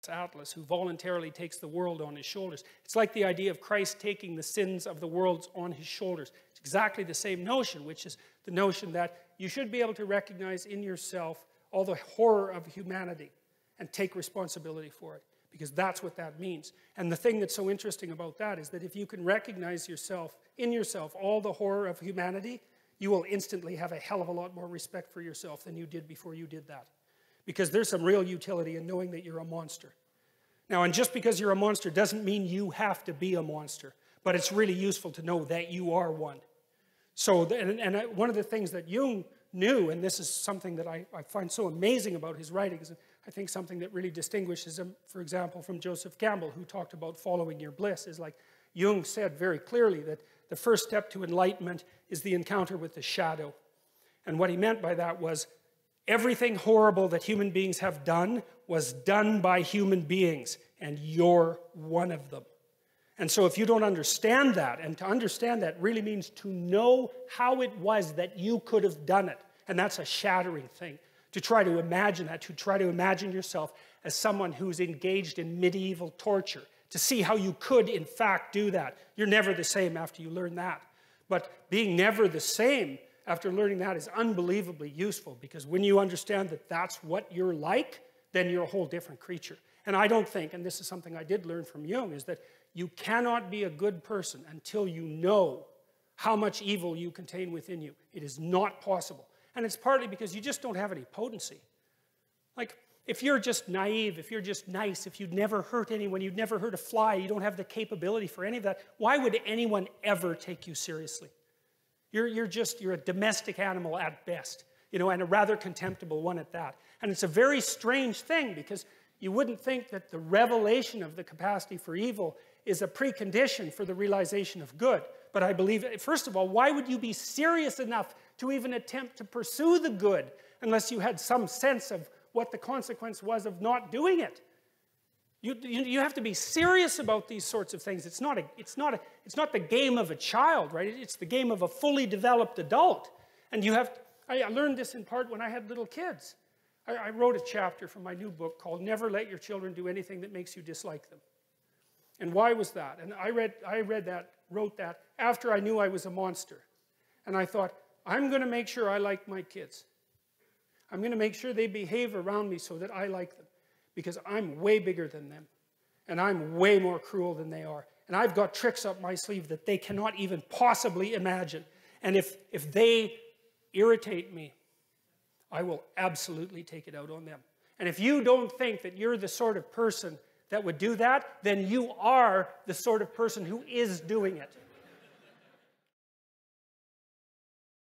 Atlas, who voluntarily takes the world on his shoulders. It's like the idea of Christ taking the sins of the world on his shoulders. It's exactly the same notion, which is the notion that you should be able to recognize in yourself all the horror of humanity and take responsibility for it, because that's what that means. And the thing that's so interesting about that is that if you can recognize in yourself all the horror of humanity, you will instantly have a hell of a lot more respect for yourself than you did before you did that. Because there's some real utility in knowing that you're a monster. Now, and just because you're a monster doesn't mean you have to be a monster. But it's really useful to know that you are one. So, one of the things that Jung knew, and this is something that I find so amazing about his writings, and I think something that really distinguishes him, for example, from Joseph Campbell, who talked about following your bliss, is like Jung said very clearly that the first step to enlightenment is the encounter with the shadow. And what he meant by that was, everything horrible that human beings have done was done by human beings, and you're one of them. And so if you don't understand that, and to understand that really means to know how it was that you could have done it. And that's a shattering thing. To try to imagine that, to try to imagine yourself as someone who's engaged in medieval torture, to see how you could in fact do that. You're never the same after you learn that. But being never the same after learning that is unbelievably useful, because when you understand that that's what you're like, then you're a whole different creature. And I don't think, and this is something I did learn from Jung, is that you cannot be a good person until you know how much evil you contain within you. It is not possible. And it's partly because you just don't have any potency. Like, if you're just naive, if you're just nice, if you'd never hurt anyone, you'd never hurt a fly, you don't have the capability for any of that, why would anyone ever take you seriously? You're a domestic animal at best, you know, and a rather contemptible one at that. And it's a very strange thing, because you wouldn't think that the revelation of the capacity for evil is a precondition for the realization of good. But I believe, first of all, why would you be serious enough to even attempt to pursue the good unless you had some sense of what the consequence was of not doing it? You have to be serious about these sorts of things. It's not the game of a child, right? It's the game of a fully developed adult. And I learned this in part when I had little kids. I wrote a chapter from my new book called Never Let Your Children Do Anything That Makes You Dislike Them. And why was that? And I wrote that after I knew I was a monster. And I thought, I'm going to make sure I like my kids. I'm going to make sure they behave around me so that I like them. Because I'm way bigger than them. And I'm way more cruel than they are. And I've got tricks up my sleeve that they cannot even possibly imagine. And if they irritate me, I will absolutely take it out on them. And if you don't think that you're the sort of person that would do that, then you are the sort of person who is doing it.